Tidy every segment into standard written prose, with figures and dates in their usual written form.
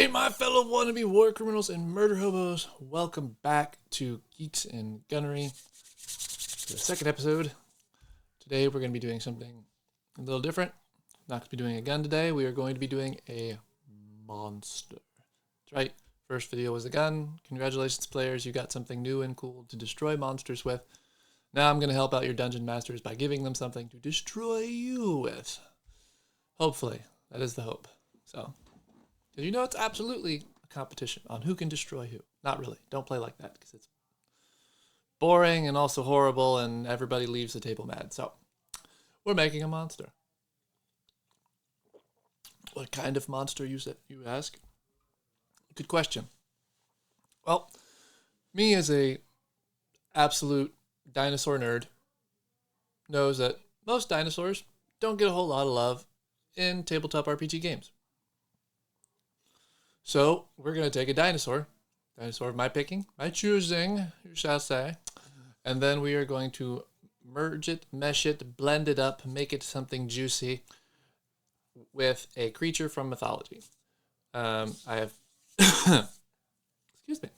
Hey, my fellow wannabe war criminals and murder hobos. Welcome back to Geeks and Gunnery, the second episode. Today we're going to be doing something a little different. Not going to be doing a gun today. We are going to be doing a monster. That's right. First video was a gun. Congratulations, players. You got something new and cool to destroy monsters with. Now I'm going to help out your dungeon masters by giving them something to destroy you with. Hopefully. That is the hope. So, you know, it's absolutely a competition on who can destroy who. Not really. Don't play like that because it's boring and also horrible and everybody leaves the table mad. So, we're making a monster. What kind of monster, you ask? Good question. Well, me as a absolute dinosaur nerd knows that most dinosaurs don't get a whole lot of love in tabletop RPG games. So we're going to take a dinosaur of my picking, my choosing, you shall say, and then we are going to merge it, mesh it, blend it up, make it something juicy with a creature from mythology. I have, excuse me,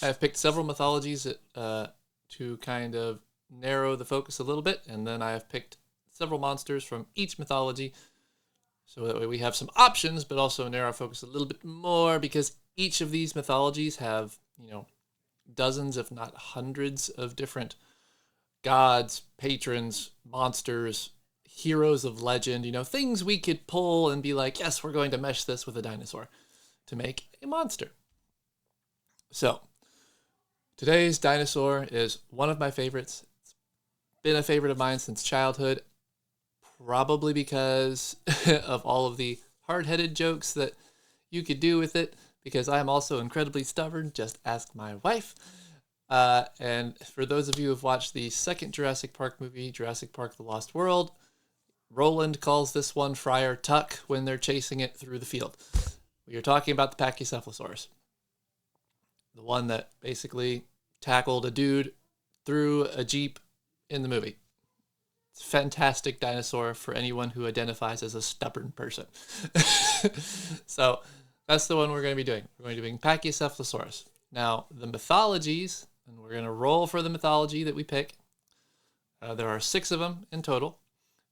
I have picked several mythologies to kind of narrow the focus a little bit, and then I have picked several monsters from each mythology. So that way we have some options, but also narrow our focus a little bit more because each of these mythologies have, dozens, if not hundreds of different gods, patrons, monsters, heroes of legend, things we could pull and be like, yes, we're going to mesh this with a dinosaur to make a monster. So today's dinosaur is one of my favorites. It's been a favorite of mine since childhood. Probably because of all of the hard-headed jokes that you could do with it, because I'm also incredibly stubborn. Just ask my wife. And for those of you who have watched the second Jurassic Park movie, Jurassic Park: The Lost World, Roland calls this one Friar Tuck when they're chasing it through the field. We are talking about the Pachycephalosaurus. The one that basically tackled a dude through a Jeep in the movie. It's a fantastic dinosaur for anyone who identifies as a stubborn person. So that's the one we're going to be doing. We're going to be doing Pachycephalosaurus. Now, the mythologies, and we're going to roll for the mythology that we pick. There are 6 of them in total.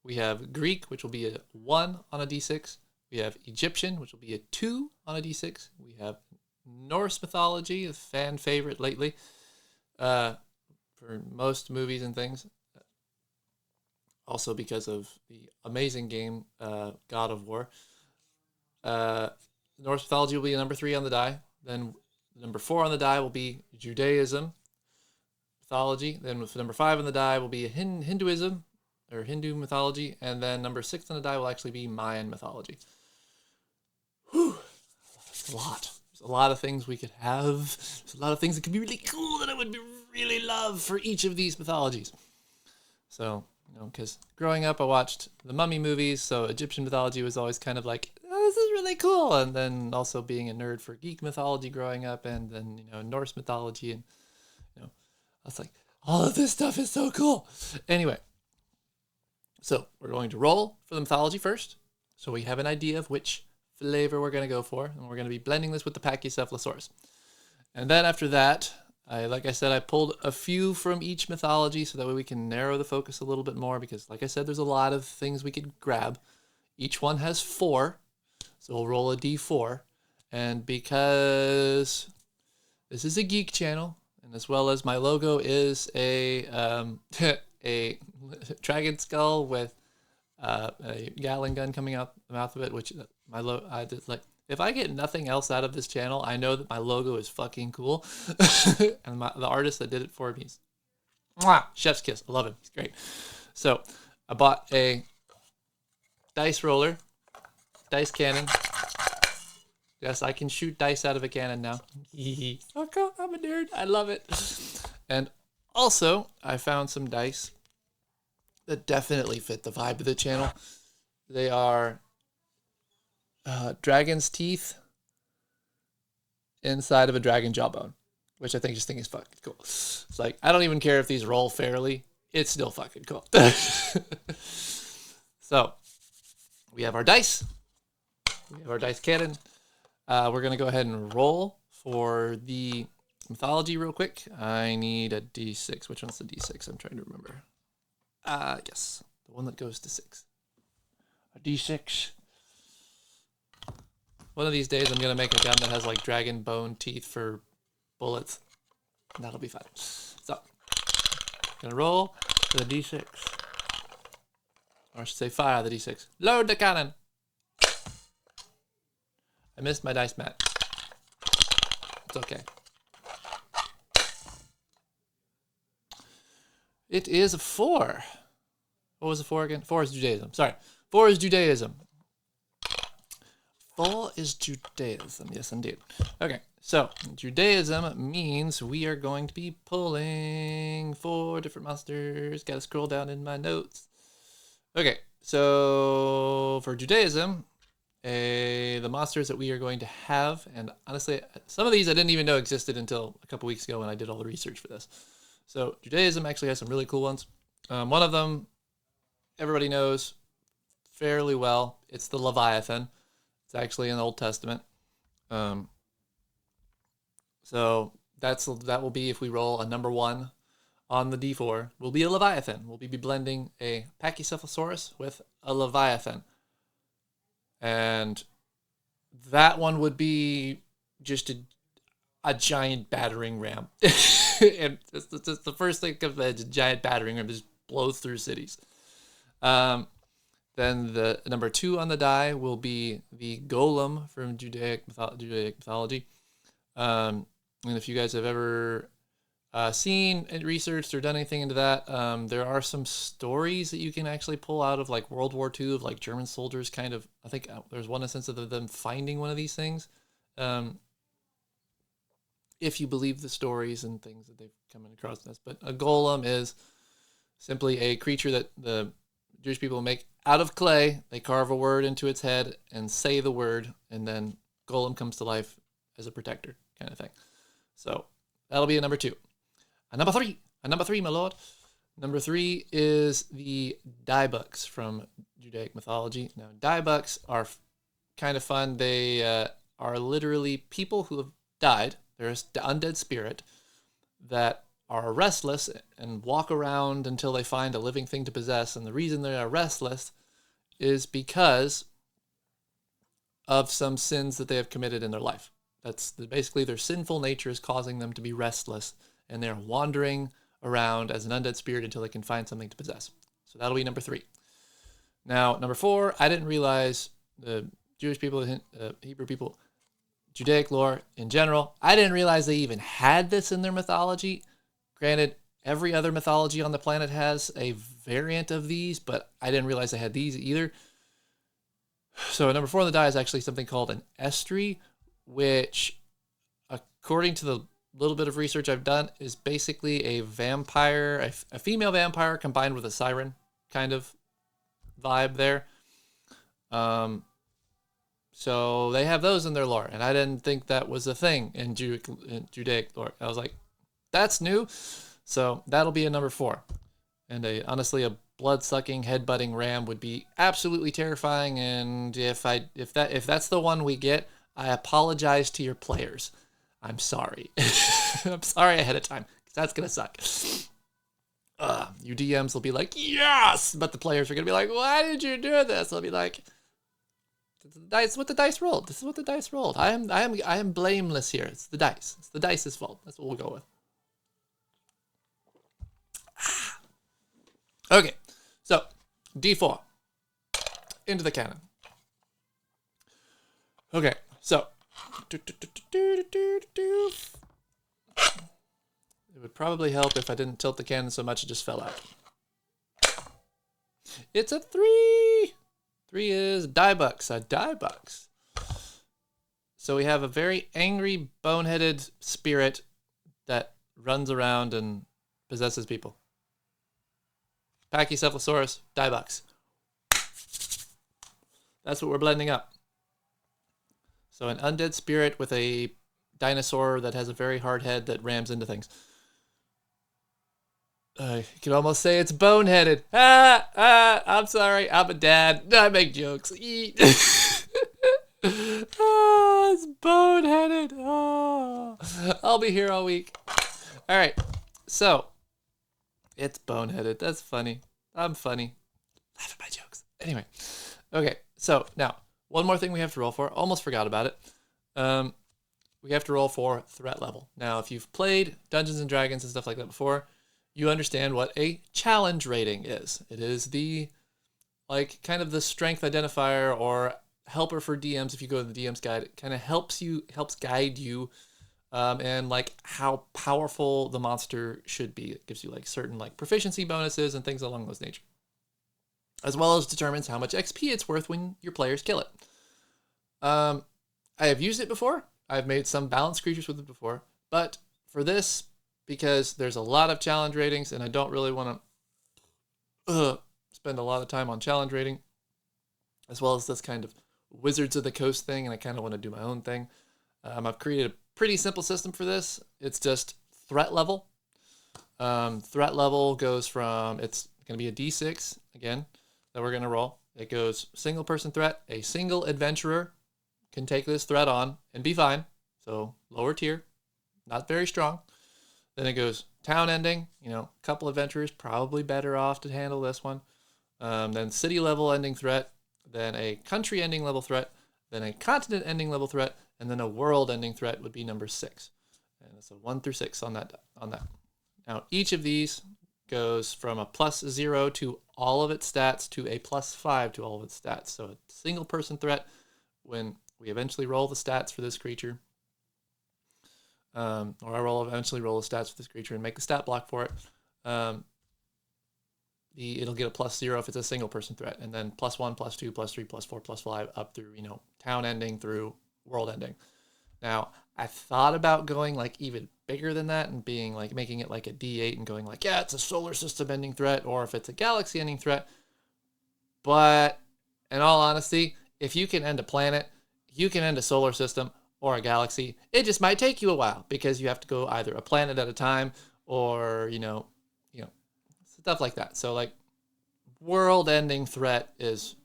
We have Greek, which will be a 1 on a d6. We have Egyptian, which will be a 2 on a d6. We have Norse mythology, a fan favorite lately for most movies and things. Also because of the amazing game, God of War. Norse mythology will be a number 3 on the die. Then number 4 on the die will be Judaism mythology. Then with number 5 on the die will be Hinduism, or Hindu mythology. And then number 6 on the die will actually be Mayan mythology. Whew, that's a lot. There's a lot of things we could have. There's a lot of things that could be really cool that I would really love for each of these mythologies. So, because growing up I watched the Mummy movies, so Egyptian mythology was always kind of like, oh, this is really cool. And then also being a nerd for Greek mythology growing up, and then, Norse mythology, and, I was like, all of this stuff is so cool. Anyway, so we're going to roll for the mythology first, so we have an idea of which flavor we're going to go for, and we're going to be blending this with the Pachycephalosaurus. And then after that, like I said, I pulled a few from each mythology so that way we can narrow the focus a little bit more because, like I said, there's a lot of things we could grab. Each one has 4, so we'll roll a d4. And because this is a geek channel, and as well as my logo is a a dragon skull with a Gatling gun coming out the mouth of it, which I did like. If I get nothing else out of this channel, I know that my logo is fucking cool. And the artist that did it for me is chef's kiss. I love him. He's great. So I bought a dice roller, dice cannon. Yes, I can shoot dice out of a cannon now. Okay, I'm a nerd. I love it. And also, I found some dice that definitely fit the vibe of the channel. They are dragon's teeth inside of a dragon jawbone, which I think is fucking cool. It's like, I don't even care if these roll fairly. It's still fucking cool. So we have our dice. We have our dice cannon. We're going to go ahead and roll for the mythology real quick. I need a d6. Which one's the d6? I'm trying to remember. Yes. The one that goes to 6. A d6. One of these days I'm going to make a gun that has like dragon bone teeth for bullets. That'll be fun. So, gonna roll for the d6. Or I should say fire the d6. Load the cannon! I missed my dice mat. It's okay. It is a 4. What was the 4 again? 4 is Judaism. Sorry. 4 is Judaism. 4 is Judaism. Yes, indeed. Okay, so Judaism means we are going to be pulling 4 different monsters. Gotta scroll down in my notes. Okay, so for Judaism, the monsters that we are going to have, and honestly, some of these I didn't even know existed until a couple weeks ago when I did all the research for this. So Judaism actually has some really cool ones. One of them, everybody knows fairly well. It's the Leviathan. It's actually in the Old Testament. So that will be, if we roll a number 1 on the D4, will be a Leviathan. We'll be blending a Pachycephalosaurus with a Leviathan. And that one would be just a giant battering ram. And it's the first thing that comes to mind, a giant battering ram just blows through cities. Then the number 2 on the die will be the golem from Judaic mythology. And if you guys have ever seen and researched or done anything into that, there are some stories that you can actually pull out of like World War II of like German soldiers kind of, I think there's one instance of them finding one of these things. If you believe the stories and things that they've come across this. But a golem is simply a creature that the Jewish people make out of clay. They carve a word into its head and say the word, and then golem comes to life as a protector kind of thing. So that'll be a number 2. A number 3, my lord. Number 3 is the diebucks from Judaic mythology. Now, diebucks are kind of fun. They are literally people who have died. They're an undead spirit that are restless and walk around until they find a living thing to possess. And the reason they are restless is because of some sins that they have committed in their life. That's basically their sinful nature is causing them to be restless, and they're wandering around as an undead spirit until they can find something to possess. So that'll be number 3. Now, number 4, I didn't realize the Jewish people, Hebrew people, Judaic lore in general, I didn't realize they even had this in their mythology. Granted, every other mythology on the planet has a variant of these, but I didn't realize they had these either. So number 4 on the die is actually something called an estri, which, according to the little bit of research I've done, is basically a vampire, a female vampire combined with a siren kind of vibe there. So they have those in their lore, and I didn't think that was a thing in Judaic lore. I was like, that's new. So that'll be a number 4. And honestly, a blood-sucking, head-butting ram would be absolutely terrifying. And if that's the one we get, I apologize to your players. I'm sorry. I'm sorry ahead of time, because that's gonna suck. You DMs will be like, yes, but the players are gonna be like, why did you do this? I'll be like, This is what the dice rolled. This is what the dice rolled. I am blameless here. It's the dice. It's the dice's fault. That's what we'll go with. Okay, so D4 into the cannon. Okay, so it would probably help if I didn't tilt the cannon so much it just fell out. It's a 3. 3 is diebucks, a diebucks. So we have a very angry, boneheaded spirit that runs around and possesses people. Pachycephalosaurus, diebucks. That's what we're blending up. So an undead spirit with a dinosaur that has a very hard head that rams into things. You can almost say it's boneheaded. I'm sorry. I'm a dad. I make jokes. It's I'll be here all week. All right. So it's boneheaded. That's funny. I'm funny. Laugh at my jokes. Anyway. Okay. So now one more thing we have to roll for. Almost forgot about it. We have to roll for threat level. Now, if you've played Dungeons and Dragons and stuff like that before, you understand what a challenge rating is. It is the, like, kind of the strength identifier or helper for DMs. If you go to the DM's guide, it kind of helps guide you, and like how powerful the monster should be. It gives you like certain like proficiency bonuses and things along those nature, as well as determines how much XP it's worth when your players kill it. I have used it before. I've made some balanced creatures with it before, but for this, because there's a lot of challenge ratings and I don't really want to spend a lot of time on challenge rating, as well as this kind of Wizards of the Coast thing, and I kind of want to do my own thing. I've created a pretty simple system for this. It's just threat level. Threat level goes from, it's going to be a D6, again, that we're going to roll. It goes single person threat. A single adventurer can take this threat on and be fine. So lower tier, not very strong. Then it goes town ending. A couple adventurers probably better off to handle this one. Then city level ending threat. Then a country ending level threat. Then a continent ending level threat. And then a world ending threat would be number 6. And it's a 1 through 6 on that. Now each of these goes from a +0 to all of its stats to a +5 to all of its stats. So a single person threat, when we eventually roll the stats for this creature, or I eventually roll the stats for this creature and make the stat block for it, it'll get a +0 if it's a single person threat, and then +1, +2, +3, +4, +5 up through, town ending through world ending. Now, I thought about going like even bigger than that and being like making it like a D8 and going like, yeah, it's a solar system ending threat, or if it's a galaxy ending threat. But in all honesty, if you can end a planet, you can end a solar system or a galaxy. It just might take you a while because you have to go either a planet at a time or, stuff like that. So like world-ending threat is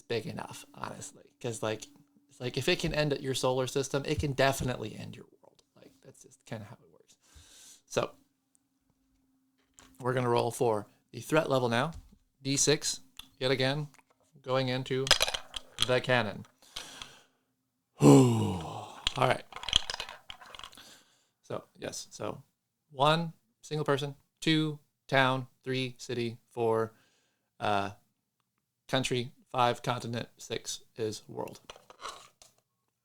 big enough, honestly, because like it's like if it can end at your solar system, it can definitely end your world. Like that's just kind of how it works. So we're gonna roll for the threat level now, D6 yet again, going into the cannon. All right. So yes. So 1 single person, 2 town, 3 city, 4 country, 5 continent, 6 is world.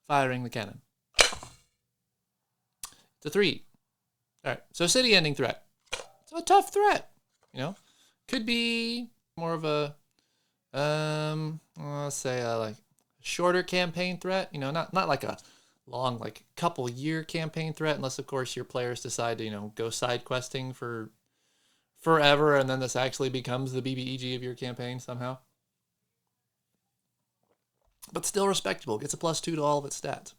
Firing the cannon. It's a 3. All right. So city ending threat. It's a tough threat. Could be more of a let's say like shorter campaign threat, not like a long, like couple year campaign threat, unless of course your players decide to, go side questing for forever, and then this actually becomes the BBEG of your campaign somehow. But still respectable, gets a +2 to all of its stats.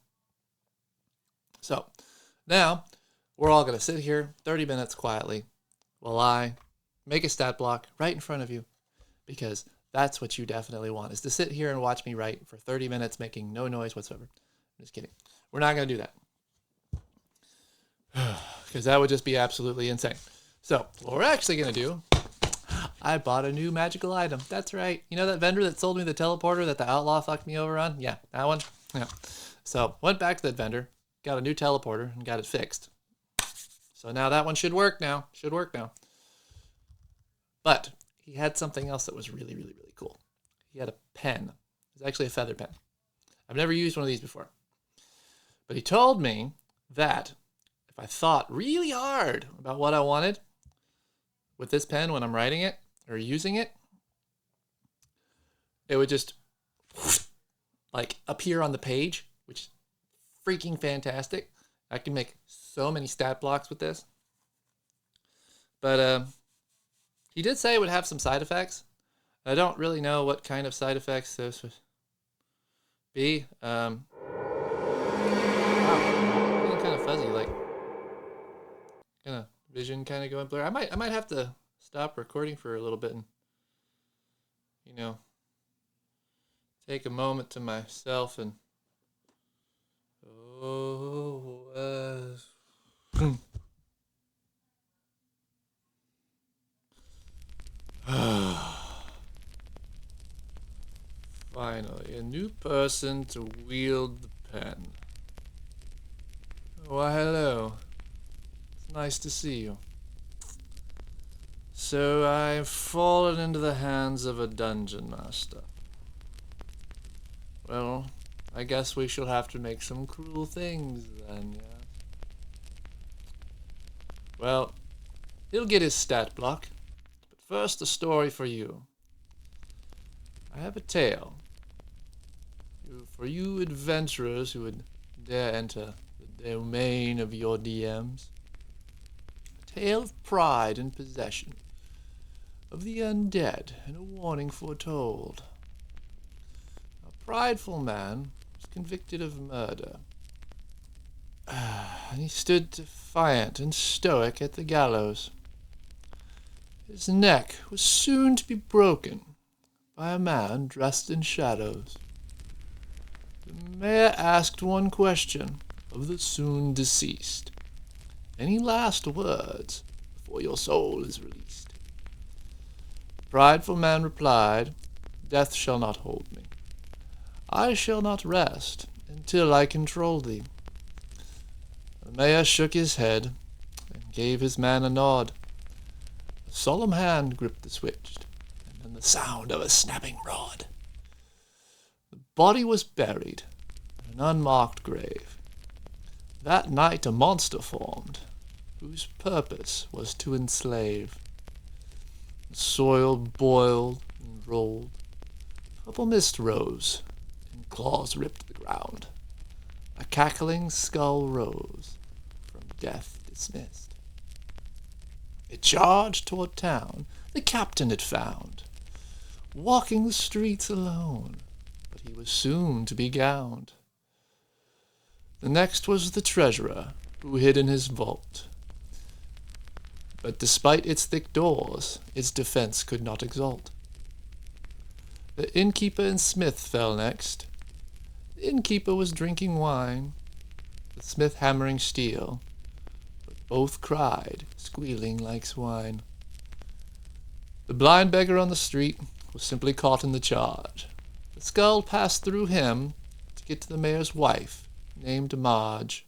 So now we're all going to sit here 30 minutes quietly while I make a stat block right in front of you, because that's what you definitely want, is to sit here and watch me write for 30 minutes making no noise whatsoever. I'm just kidding. We're not going to do that, because that would just be absolutely insane. So what we're actually going to do, I bought a new magical item. That's right. That vendor that sold me the teleporter that the outlaw fucked me over on? Yeah, that one. Yeah. So went back to that vendor, got a new teleporter, and got it fixed. So now that one should work now. But he had something else that was really, really, really cool. He had a pen. It was actually a feather pen. I've never used one of these before. But he told me that if I thought really hard about what I wanted with this pen when I'm writing it or using it, it would just like appear on the page, which is freaking fantastic. I can make so many stat blocks with this. But he did say it would have some side effects. I don't really know what kind of side effects this would be. Wow, getting kind of fuzzy, like kind of vision kind of going blurry. I might have to stop recording for a little bit and take a moment to myself and Oh, finally, a new person to wield the pen. Why, hello. It's nice to see you. So I've fallen into the hands of a dungeon master. Well, I guess we shall have to make some cruel things then, yeah? Well, he'll get his stat block. But first, a story for you. I have a tale. For you adventurers who would dare enter the domain of your DMs. A tale of pride and possession. Of the undead, and a warning foretold. A prideful man was convicted of murder. And he stood defiant and stoic at the gallows. His neck was soon to be broken by a man dressed in shadows. The mayor asked one question of the soon deceased. Any last words before your soul is released? The prideful man replied, Death shall not hold me. I shall not rest until I control thee. The mayor shook his head and gave his man a nod. A solemn hand gripped the switch, and then the sound of a snapping rod. The body was buried in an unmarked grave. That night a monster formed, whose purpose was to enslave. The soil boiled and rolled. Purple mist rose, and claws ripped the ground. A cackling skull rose, from death dismissed. It charged toward town, the captain it found, walking the streets alone, but he was soon to be gowned. The next was the treasurer, who hid in his vault. But despite its thick doors, its defense could not exalt. The innkeeper and smith fell next. The innkeeper was drinking wine, the smith hammering steel, but both cried, squealing like swine. The blind beggar on the street was simply caught in the charge. The skull passed through him to get to the mayor's wife, named Marge.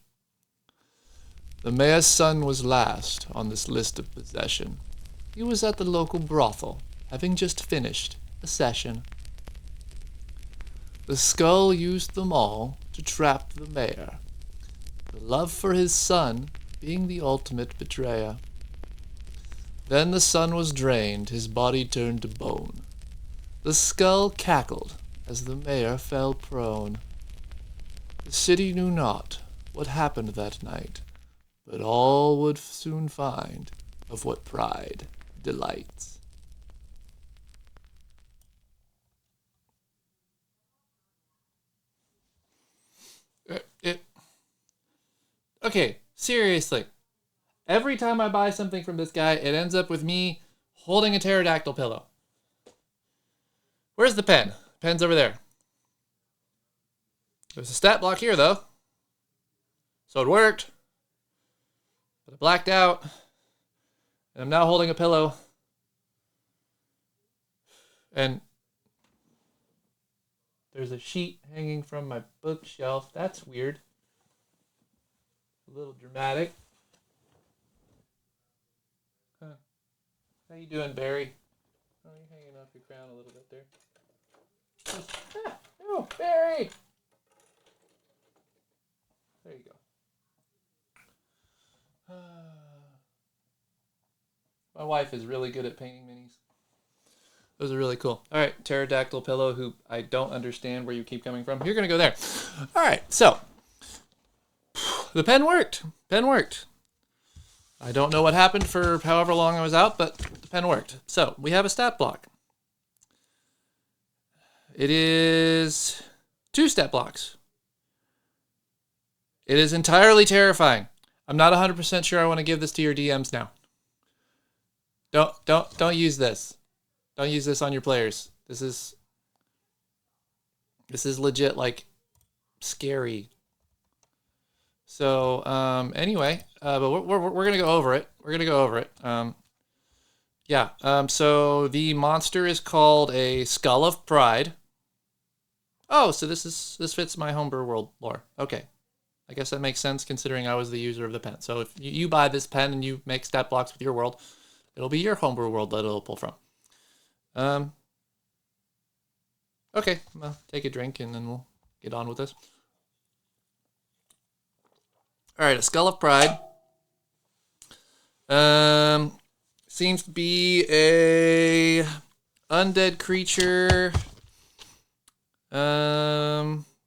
The mayor's son was last on this list of possession. He was at the local brothel, having just finished a session. The skull used them all to trap the mayor, the love for his son being the ultimate betrayer. Then the son was drained, his body turned to bone. The skull cackled as the mayor fell prone. The city knew not what happened that night, but all would soon find of what pride delights. Okay, seriously. Every time I buy something from this guy, it ends up with me holding a pterodactyl pillow. Where's the pen? Pen's over there. There's a stat block here, though. So it worked. But I blacked out. And I'm now holding a pillow. And there's a sheet hanging from my bookshelf. That's weird. A little dramatic. Huh. How you doing, Barry? Oh, you're hanging off your crown a little bit there. No, Barry! There you go. My wife is really good at painting minis. Those are really cool. All right, pterodactyl pillow, who I don't understand where you keep coming from. You're going to go there. All right, so the pen worked. Pen worked. I don't know what happened for however long I was out, but the pen worked. So we have a stat block. It is 2 stat blocks. It is entirely terrifying. I'm not 100% sure I want to give this to your DMs now. Don't use this. Don't use this on your players. This is legit, like, scary. So anyway, but we're gonna go over it. We're gonna go over it. Yeah. So the monster is called a Skull of Pride. Oh, so this fits my homebrew world lore. Okay. I guess that makes sense considering I was the user of the pen. So if you buy this pen and you make stat blocks with your world, it'll be your homebrew world that it'll pull from. Okay, well, take a drink and then we'll get on with this. All right, a Skull of Pride. Seems to be a undead creature.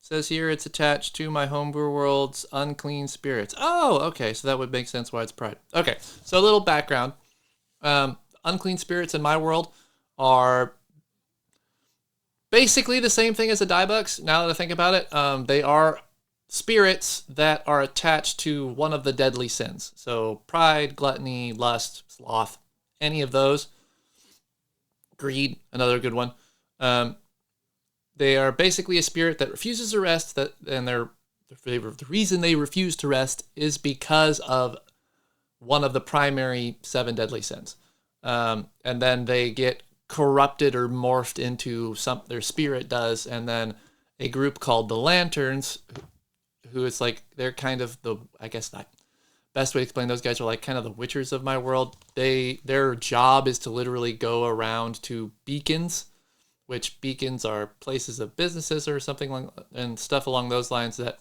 Says here it's attached to my homebrew world's unclean spirits. Oh, okay, so that would make sense why it's pride. Okay, so a little background. Unclean spirits in my world are basically the same thing as the diebucks. Now that I think about it, they are spirits that are attached to one of the deadly sins. So pride, gluttony, lust, sloth, any of those. Greed, another good one. They are basically a spirit that refuses to rest. The reason they refuse to rest is because of one of the primary 7 deadly sins. And then they get corrupted or morphed into their spirit does, and then a group called the Lanterns, who is like, they're kind of the, I guess the best way to explain those guys are like kind of the witchers of my world. Their job is to literally go around to beacons, which beacons are places of businesses or something like, and stuff along those lines that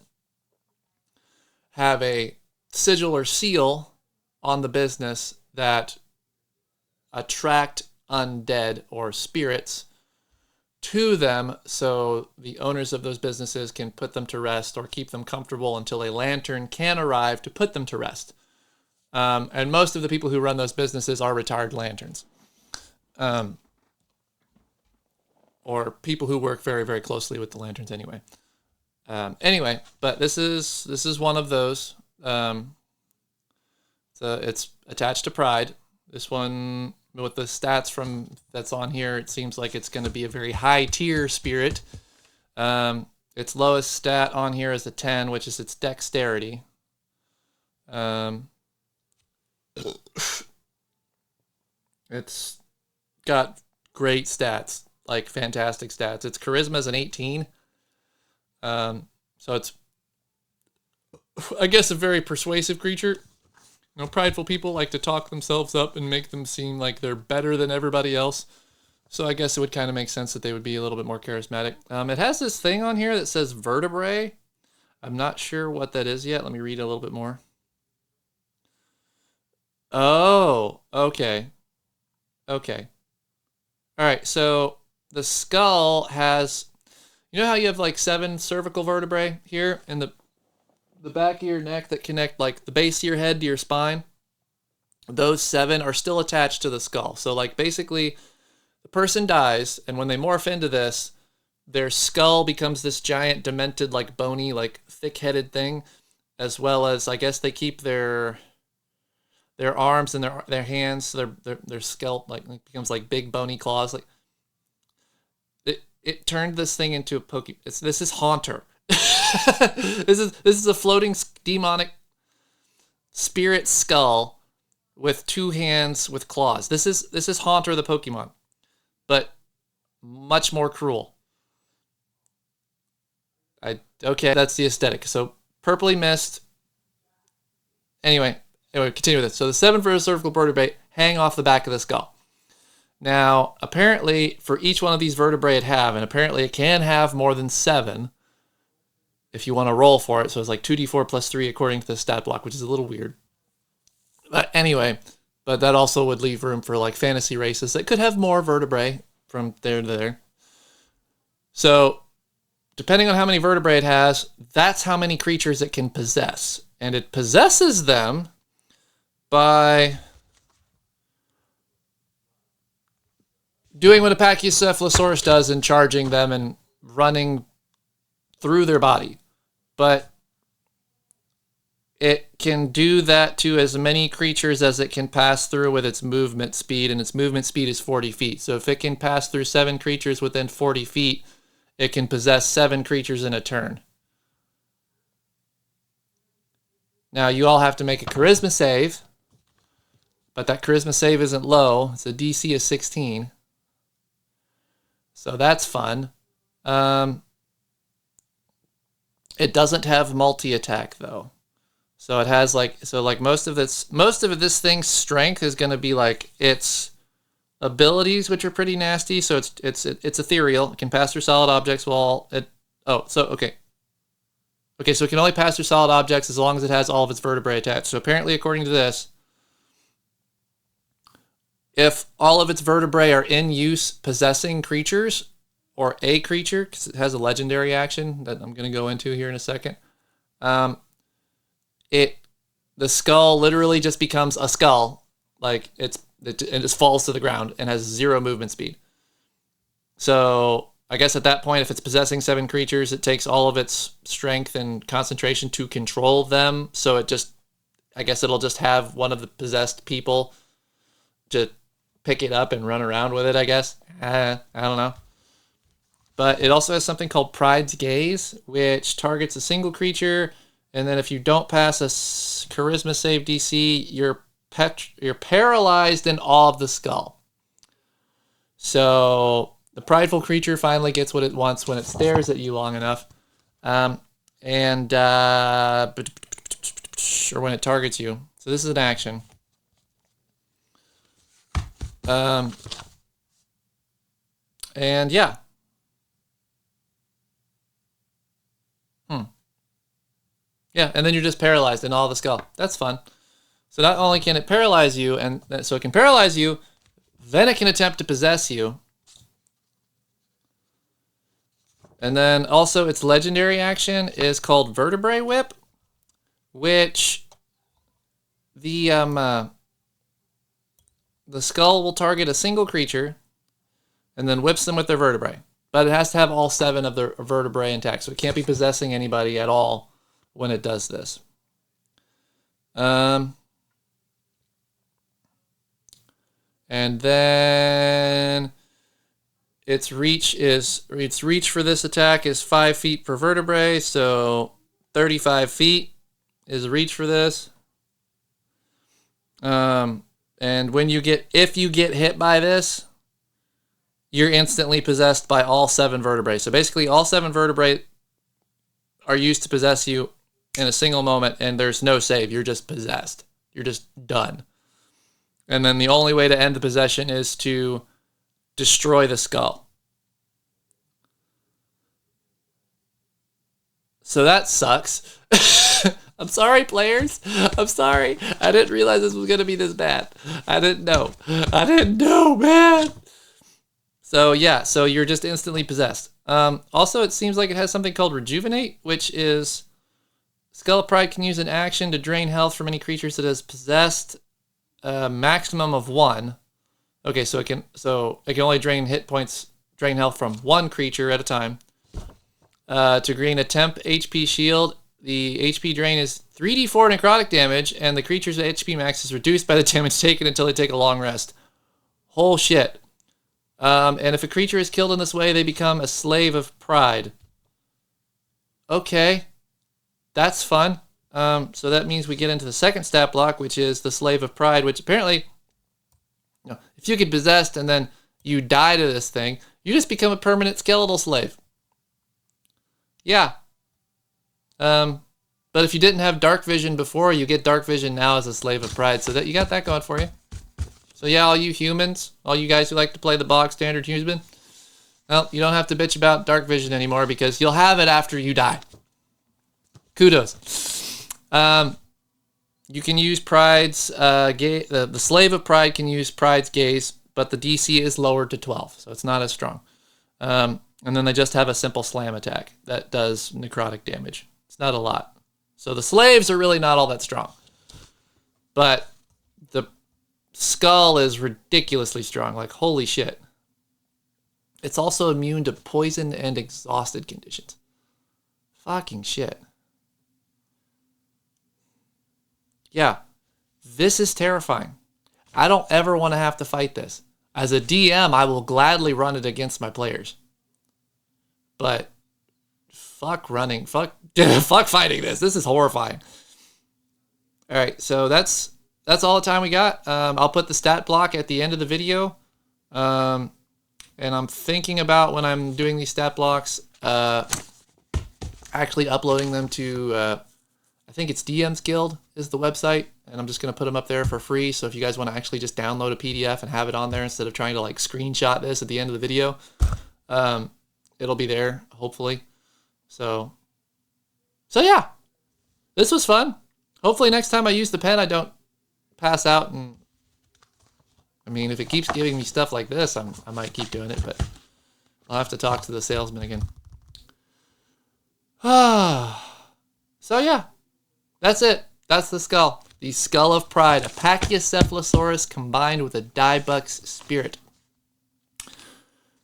have a sigil or seal on the business that attract undead or spirits to them, so the owners of those businesses can put them to rest or keep them comfortable until a lantern can arrive to put them to rest. And most of the people who run those businesses are retired lanterns. Or people who work very, very closely with the lanterns anyway. Anyway, but this is one of those. So it's attached to pride. This one, with the stats that's on here, it seems like it's going to be a very high tier spirit. Its lowest stat on here is a 10, which is its dexterity. It's got great stats, like fantastic stats. Its charisma is an 18. So it's, I guess, a very persuasive creature. You know, prideful people like to talk themselves up and make them seem like they're better than everybody else. So I guess it would kind of make sense that they would be a little bit more charismatic. It has this thing on here that says vertebrae. I'm not sure what that is yet. Let me read a little bit more. Oh, okay. Okay. All right, so the skull has, you know how you have like 7 cervical vertebrae here in the back of your neck that connect like the base of your head to your spine? Those 7 are still attached to the skull. So like basically the person dies, and when they morph into this, their skull becomes this giant demented, like bony, like thick-headed thing, as well as I guess they keep their arms and their hands, so their scalp like becomes like big bony claws. Like it turned this thing into a Pokemon. This is Haunter. This is a floating demonic spirit skull with 2 hands with claws. This is Haunter the Pokemon, but much more cruel. Okay, that's the aesthetic. So purpley mist. Anyway, continue with this. So the 7 cervical vertebrae hang off the back of the skull. Now, apparently, for each one of these vertebrae it have, and apparently it can have more than 7 if you want to roll for it. So it's like 2d4 plus 3 according to the stat block, which is a little weird. But anyway, but that also would leave room for like fantasy races that could have more vertebrae from there to there. So depending on how many vertebrae it has, that's how many creatures it can possess. And it possesses them by doing what a Pachycephalosaurus does and charging them and running through their body. But it can do that to as many creatures as it can pass through with its movement speed, and its movement speed is 40 feet. So if it can pass through 7 creatures within 40 feet, it can possess 7 creatures in a turn. Now, you all have to make a charisma save, but that charisma save isn't low. It's a DC of 16. So that's fun. It doesn't have multi-attack, though. So it has most of this thing's strength is going to be like its abilities, which are pretty nasty. So it's ethereal. It can pass through solid objects okay, so it can only pass through solid objects as long as it has all of its vertebrae attached. So apparently, according to this, if all of its vertebrae are in use possessing creatures or a creature, because it has a legendary action that I'm going to go into here in a second, the skull literally just becomes a skull. Like it just falls to the ground and has 0 movement speed. So I guess at that point, if it's possessing 7 creatures, it takes all of its strength and concentration to control them. So I guess it'll just have one of the possessed people to pick it up and run around with it, I guess. I don't know. But it also has something called Pride's Gaze, which targets a single creature, and then if you don't pass a charisma save DC, you're paralyzed in awe of the skull. So the prideful creature finally gets what it wants when it stares at you long enough, or when it targets you. So this is an action. And yeah. Yeah, and then you're just paralyzed in all the skull. That's fun. So not only can it paralyze you, then it can attempt to possess you. And then also its legendary action is called Vertebrae Whip, which the skull will target a single creature and then whips them with their vertebrae. But it has to have all 7 of their vertebrae intact, so it can't be possessing anybody at all when it does this. And then its reach for this attack is 5 feet per vertebrae, so 35 feet is reach for this. And if you get hit by this, you're instantly possessed by all 7 vertebrae. So basically, all 7 vertebrae are used to possess you in a single moment, and there's no save. You're just possessed. You're just done. And then the only way to end the possession is to destroy the skull. So that sucks. I'm sorry, players. I'm sorry. I didn't realize this was going to be this bad. I didn't know, man. So yeah, so you're just instantly possessed. Also, it seems like it has something called Rejuvenate, which is Skull of Pride can use an action to drain health from any creatures that has possessed a maximum of 1. Okay, so it can only drain health from 1 creature at a time. To gain a temp HP shield, the HP drain is 3d4 necrotic damage, and the creature's HP max is reduced by the damage taken until they take a long rest. Whole shit. And if a creature is killed in this way, they become a slave of pride. Okay. That's fun. So that means we get into the second stat block, which is the Slave of Pride, which apparently, if you get possessed and then you die to this thing, you just become a permanent skeletal slave. Yeah. But if you didn't have dark vision before, you get dark vision now as a Slave of Pride. So that you got that going for you. So yeah, all you humans, all you guys who like to play the bog standard human, well, you don't have to bitch about dark vision anymore because you'll have it after you die. Kudos. You can use Pride's the Slave of Pride can use Pride's Gaze, but the DC is lowered to 12, so it's not as strong. And then they just have a simple slam attack that does necrotic damage. It's not a lot. So the slaves are really not all that strong. But the skull is ridiculously strong. Like, holy shit. It's also immune to poison and exhausted conditions. Fucking shit. Yeah, this is terrifying. I don't ever want to have to fight this. As a DM, I will gladly run it against my players. But fuck fighting this. This is horrifying. All right, so that's all the time we got. I'll put the stat block at the end of the video. And I'm thinking about, when I'm doing these stat blocks, actually uploading them to, I think it's DM's Guild is the website, and I'm just going to put them up there for free. So if you guys want to actually just download a PDF and have it on there instead of trying to like screenshot this at the end of the video, it'll be there, hopefully. So yeah, this was fun. Hopefully next time I use the pen, I don't pass out. And I mean, if it keeps giving me stuff like this, I might keep doing it, but I'll have to talk to the salesman again. So yeah, that's it. That's the skull. The Skull of Pride, a Pachycephalosaurus combined with a Diebuck's spirit.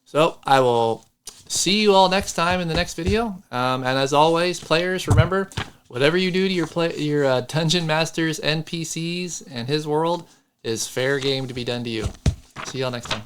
So I will see you all next time in the next video. And as always, players, remember, whatever you do to your Dungeon Master's NPCs and his world is fair game to be done to you. See y'all next time.